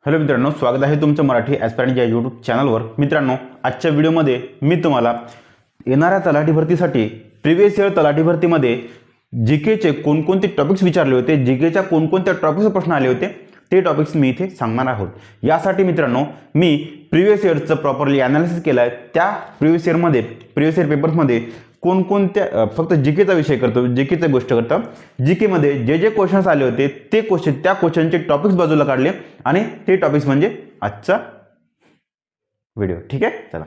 Hello मित्रांनो, स्वागत आहे तुमचं मराठी ॲस्पायरंट या यूट्यूब चॅनलवर। मित्रांनो, आजच्या व्हिडिओमध्ये मी तुम्हाला येणाऱ्या तलाठी भरतीसाठी प्रिव्हियस इयर तलाठी भरतीमध्ये जीकेचे कोणकोणते टॉपिक्स विचारले होते, जीकेच्या कोणकोणत्या टॉपिक्सवर प्रश्न आले होते ते टॉपिक्स मी इथे सांगणार आहोत। यासाठी मित्रांनो मी प्रिव्हियस इयरचं प्रॉपरली ॲनालिसिस केलं आहे। त्या प्रिव्हियस इयर पेपर्समध्ये कोणकोणत्या फक्त जीकेचा विषय करतो, जीकेची गोष्ट करतो। जीकेमध्ये जे क्वेश्चन्स आले होते ते त्या क्वेश्चनचे टॉपिक्स बाजूला काढले आणि ते टॉपिक्स म्हणजे आजचा व्हिडिओ। ठीक आहे, चला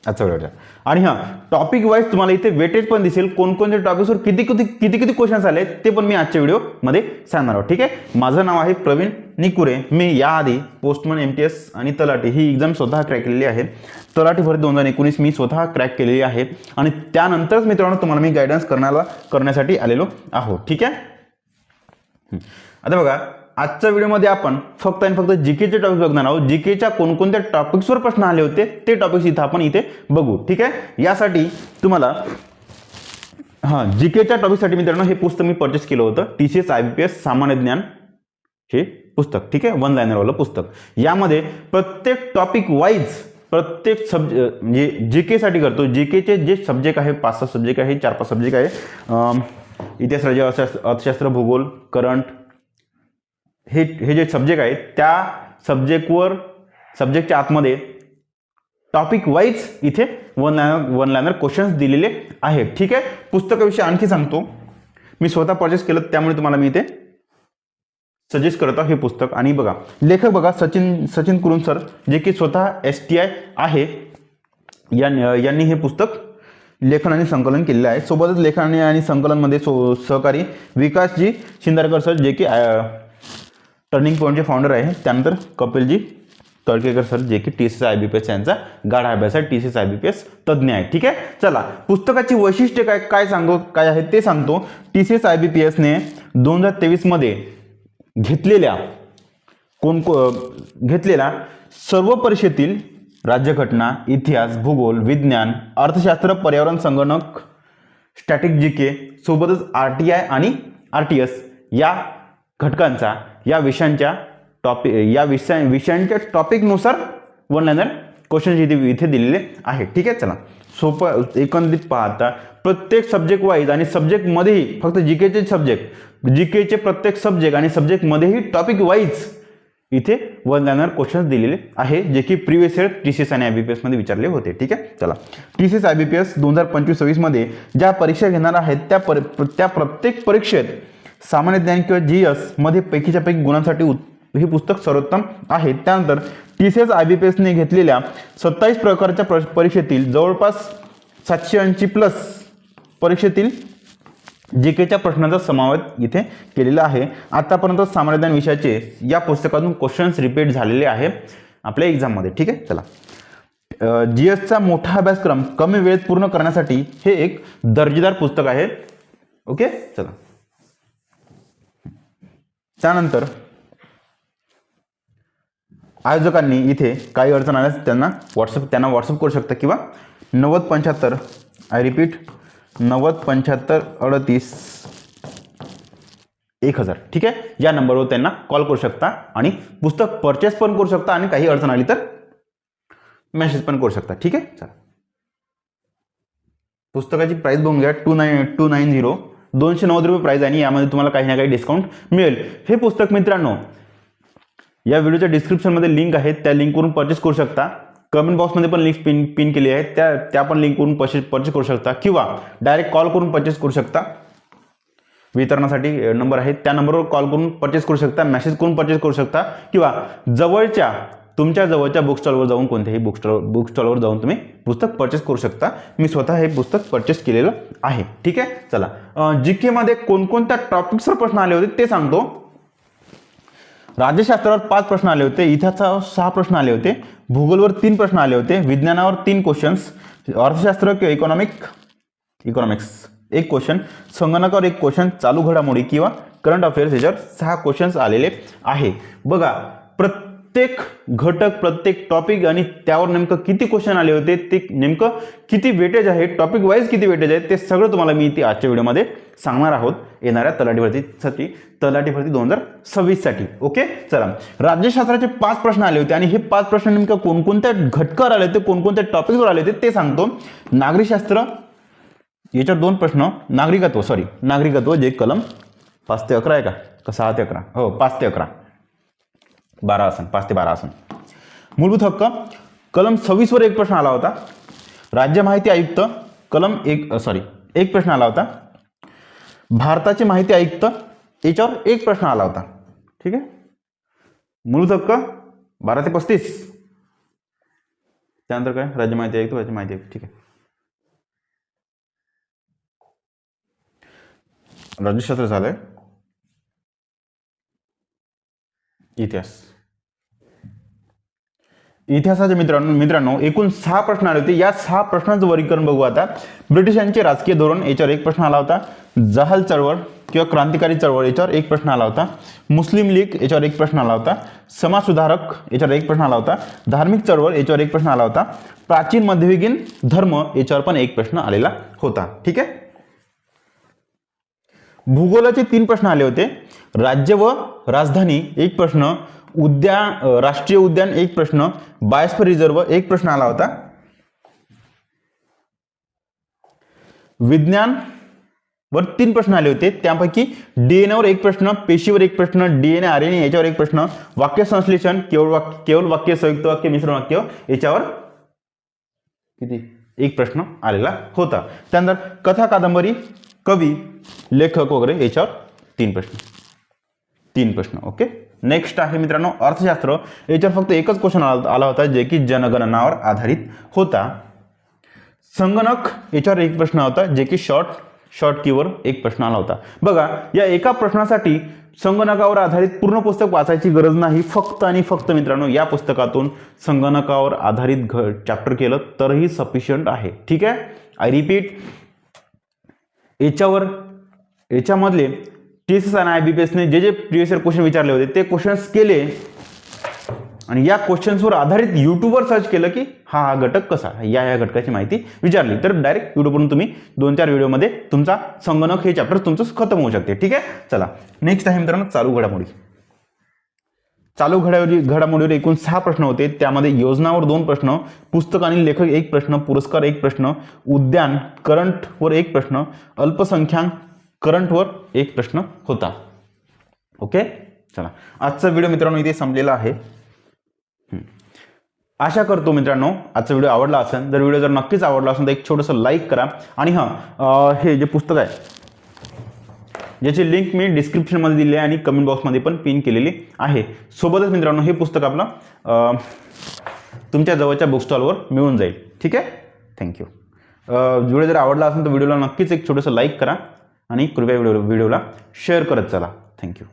आजचा व्हिडिओ। आणि हां, टॉपिक वाईज तुम्हाला इथे वेटेज पण दिसेल, कोणकोणत्या टॉपिक्सवर किती क्वेश्चन्स आले ते पण मी आजच्या व्हिडिओमध्ये सांगणार आहोत। ठीक आहे, माझं नाव आहे प्रवीण निकुरे। मी याआधी पोस्टमन, MTS आणि तलाठी ही एक्झाम स्वतः क्रॅक केलेली आहे। तलाठी भरती 2019 मी स्वतः क्रॅक केलेली आहे आणि त्यानंतरच मित्रांनो तुम्हाला मी गायडन्स करण्यासाठी आलेलो आहोत। ठीक आहे, आता बघा, आजच्या व्हिडिओमध्ये आपण फक्त आणि फक्त जीकेचे टॉपिक्स बघणार आहोत। जीकेच्या कोणकोणत्या टॉपिक्सवर प्रश्न आले होते ते टॉपिक्स इथे आपण बघू। ठीक आहे, यासाठी तुम्हाला जीकेच्या टॉपिकसाठी मित्रांनो हे पुस्तक मी परचेस केलं होतं, TCS IBPS सामान्य ज्ञान हे पुस्तक। ठीक आहे, 1 लाइनरवालं पुस्तक। यामध्ये प्रत्येक टॉपिक वाईज प्रत्येक म्हणजे जीकेसाठी करतो, जीकेचे जे सब्जेक्ट आहे 5-6 सब्जेक्ट आहे, 4-5 सब्जेक्ट आहे, इतिहास, राज्य, अर्थशास्त्र, भूगोल, करंट, हे जे सब्जेक्ट आहेत त्या सब्जेक्टच्या आतमध्ये टॉपिक वाईज इथे वन लायनर क्वेश्चन्स दिलेले आहेत। ठीक आहे, पुस्तकाविषयी आणखी सांगतो, मी स्वतः परचेस केलं त्यामुळे तुम्हाला मी इथे सजेस्ट करतो हे पुस्तक। आणि बघा, लेखक बघा सचिन कुरुन सर, जे की स्वतः STI आहे, यांनी हे पुस्तक लेखन आणि संकलन केलेलं आहे। सोबतच लेखन आणि संकलनमध्ये सहकारी विकासजी शिंदारकर सर, जे की टर्निंग पॉईंटचे फाउंडर आहे। त्यानंतर कपिलजी तळकेकर सर, जे की TCS IBPS यांचा गाढा अभ्यास आहे, TCS IBPS तज्ज्ञ आहे। ठीक आहे, चला पुस्तकाची वैशिष्ट्ये काय आहे ते सांगतो। TCS IBPS ने 2023 मध्ये घेतलेल्या सर्व परीक्षेतील राज्यघटना, इतिहास, भूगोल, विज्ञान, अर्थशास्त्र, पर्यावरण, संगणक, स्टॅटिक जीके सोबतच RTI आणि RTS या घटकांचा या विषयांच्या टॉपिकनुसार 1 लाइनर क्वेश्चन इथे दिलेले आहेत। ठीक आहे, चला सोपं एकंदरीत पाहता प्रत्येक सब्जेक्ट वाईज आणि सब्जेक्टमध्येही फक्त जीकेचे प्रत्येक सब्जेक्ट आणि सब्जेक्टमध्येही टॉपिक वाईज इथे 1 लाइनर क्वेश्चन्स दिलेले आहे, जे की प्रिव्हियस इयर TCS आणि IBPS मध्ये विचारले होते। ठीक आहे, चला TCS IBPS 2025-26 मध्ये ज्या परीक्षा घेणार आहेत त्या प्रत्येक परीक्षेत सामान्य ज्ञान किंवा GS मध्ये पैकीच्या पैकी गुणांसाठी हे पुस्तक सर्वोत्तम आहे। त्यानंतर TCS IBPS ने घेतलेल्या 27 प्रकारच्या परीक्षेतील जवळपास 780 प्लस परीक्षेतील जीकेच्या प्रश्नांचा समावेश इथे केलेला आहे। आतापर्यंत सामान्य ज्ञान विषयाचे या पुस्तकातून क्वेश्चन्स रिपीट झालेले आहे आपल्या एक्झाममध्ये। ठीक आहे, चला GSचा मोठा अभ्यासक्रम कमी वेळेत पूर्ण करण्यासाठी हे एक दर्जेदार पुस्तक आहे। ओके, चला त्यानंतर आयोजकांनी इथे काही अडचण आल्यास त्यांना व्हॉट्सअप करू शकता किंवा 9075 आय रिपीट 9075 38 1000 ठीक आहे, या नंबरवर त्यांना कॉल करू शकता आणि पुस्तक परचेस पण करू शकता आणि काही अडचण आली तर मेसेज पण करू शकता। ठीक आहे, चला पुस्तकाची प्राइस बघून घ्या, 290 290 रुपये प्राइस आणि यामध्ये तुम्हाला काही ना काही डिस्काउंट मिळेल। हे पुस्तक मित्रांनो या व्हिडिओच्या डिस्क्रिप्शनमध्ये लिंक आहे, त्या लिंकवरून परचेस करू शकता। कमेंट बॉक्समध्ये पण लिंक पिन केली आहे, त्या पण लिंकवरून परचेस करू शकता किंवा डायरेक्ट कॉल करून परचेस करू शकता। वितरणासाठी नंबर आहे, त्या नंबरवर कॉल करून परचेस करू शकता, मेसेज करून परचेस करू शकता किंवा तुमच्या जवळच्या बुक स्टॉलवर जाऊन कोणत्याही बुक स्टॉलवर जाऊन तुम्ही पुस्तक परचेस करू शकता। मी स्वतः हे पुस्तक परचेस केलेलं आहे। ठीक आहे, चला जीके मध्ये कोणकोणत्या टॉपिक्सवर प्रश्न आले होते ते सांगतो। राज्यशास्त्रावर 5 प्रश्न आले होते, इतिहासावर 6 प्रश्न आले होते, भूगोलवर 3 प्रश्न आले होते, विज्ञानावर 3 क्वेश्चन्स, अर्थशास्त्र किंवा इकॉनॉमिक्स 1 क्वेश्चन, संगणकावर 1 क्वेश्चन, चालू घडामोडी किंवा करंट अफेअर्स याच्यावर 6 क्वेश्चन्स आलेले आहे। बघा प्रत्येक घटक, प्रत्येक टॉपिक आणि त्यावर नेमकं किती क्वेश्चन आले होते, ते नेमकं किती वेटेज आहे, टॉपिक वाईज किती वेटेज आहे, ते सगळं तुम्हाला मी इथे आजच्या व्हिडिओमध्ये सांगणार आहोत येणाऱ्या तलाठी भरतीसाठी, तलाठी भरती 2026 साठी. ओके, चला. राज्यशास्त्राचे 5 प्रश्न आले होते आणि हे 5 प्रश्न नेमकं कोणकोणत्या घटकावर आले होते, कोणकोणत्या टॉपिकवर आले होते ते सांगतो. नागरिकशास्त्र याच्यावर 2 प्रश्न. नागरिकत्व जे कलम 5 ते 11 आहे का 6 ते 11, हो 5 ते 11, 12 आसन, 5 ते 12 आसन. मूलभूत हक्क कलम 26 वर एक प्रश्न आला होता. राज्य माहिती आयुक्त कलम एक प्रश्न आला होता. भारताचे माहिती आयुक्त याच्यावर एक प्रश्न आला होता. ठीक आहे. मूलभूत हक्क 12 ते 35. त्यानंतर काय, राज्य माहिती आयुक्त, राज्य माहिती आयुक्त. ठीक आहे. राज्यशास्त्र झालंय. इतिहासाचे मित्रांनो एकूण 6 प्रश्न आले होते. या 6 प्रश्नांचं वर्गीकरण बघू आता. ब्रिटिशांचे राजकीय धोरण याच्यावर एक प्रश्न आला होता. जहाल चळवळ किंवा क्रांतिकारी चळवळ याच्यावर एक प्रश्न आला होता. मुस्लिम लीग याच्यावर एक प्रश्न आला होता. समाज सुधारक याच्यावर एक प्रश्न आला होता. धार्मिक चळवळ याच्यावर एक प्रश्न आला होता. प्राचीन मध्ययुगीन धर्म याच्यावर पण एक प्रश्न आलेला होता. ठीक आहे. भूगोलाचे 3 प्रश्न आले होते. राज्य व राजधानी एक प्रश्न, राष्ट्रीय उद्यान एक प्रश्न, बायोस्फियर रिझर्व एक प्रश्न आला होता. विज्ञान वर 3 प्रश्न आले होते. त्यापैकी डीएनए वर एक प्रश्न, पेशीवर एक प्रश्न, डीएनए आरएनए याच्यावर एक प्रश्न, वाक्य संश्लेषण केवळ वाक्य, संयुक्त वाक्य, मिश्र वाक्य याच्यावर किती एक प्रश्न आलेला होता. त्यानंतर कथा, कादंबरी, कवी, लेखक वगैरे याच्यावर 3 प्रश्न. ओके. नेक्स्ट आहे मित्रांनो अर्थशास्त्र. याच्यावर फक्त एकच क्वेश्चन आला होता जे की जनगणनावर आधारित होता. संगणक याच्यावर एक प्रश्न होता जे की शॉर्ट कीवर एक प्रश्न आला होता. बघा, या एका प्रश्नासाठी संगणकावर आधारित पूर्ण पुस्तक वाचायची गरज नाही. फक्त आणि फक्त मित्रांनो या पुस्तकातून संगणकावर आधारित चॅप्टर केलं तरीही सफिशियंट आहे. ठीक आहे. आय रिपीट, याच्यामधले TSS आणि IBPSने जे प्रिव्हियस इयर क्वेश्चन विचारले होते ते क्वेश्चन्स केले आणि या क्वेश्चन्सवर आधारित युट्यूबवर सर्च केलं की हा घटक कसा, या घटकाची माहिती विचारली तर डायरेक्ट युट्यूबवरून तुम्ही 2-4 व्हिडिओमध्ये तुमचा संगणक हे चॅप्टर तुमचं खतम होऊ शकते. ठीक आहे. चला, नेक्स्ट आहे मित्रांनो चालू घडामोडी. घडामोडीवर एकूण 6 प्रश्न होते. त्यामध्ये योजनावर 2 प्रश्न, पुस्तक आणि लेखक एक प्रश्न, पुरस्कार एक प्रश्न, उद्यान करंटवर एक प्रश्न, अल्पसंख्याक करंटवर एक प्रश्न होता. ओके. चला, आजचा व्हिडिओ मित्रांनो इथे संपलेला आहे. आशा करतो मित्रांनो आजचा व्हिडिओ आवडला असेल. जर व्हिडिओ नक्कीच आवडला असेल तर एक छोटंसं लाईक करा आणि हे जे पुस्तक आहे ज्याची लिंक मी डिस्क्रिप्शनमध्ये दिली आहे आणि कमेंट बॉक्समध्ये पण पिन केलेली आहे. सोबतच मित्रांनो हे पुस्तक आपलं तुमच्या जवळच्या बुक स्टॉलवर मिळून जाईल. ठीक आहे. थँक्यू. व्हिडिओ जर आवडला असेल तर व्हिडिओला नक्कीच एक छोटंसं लाईक करा आणि कृपया व्हिडिओला शेअर करत चला. थँक्यू.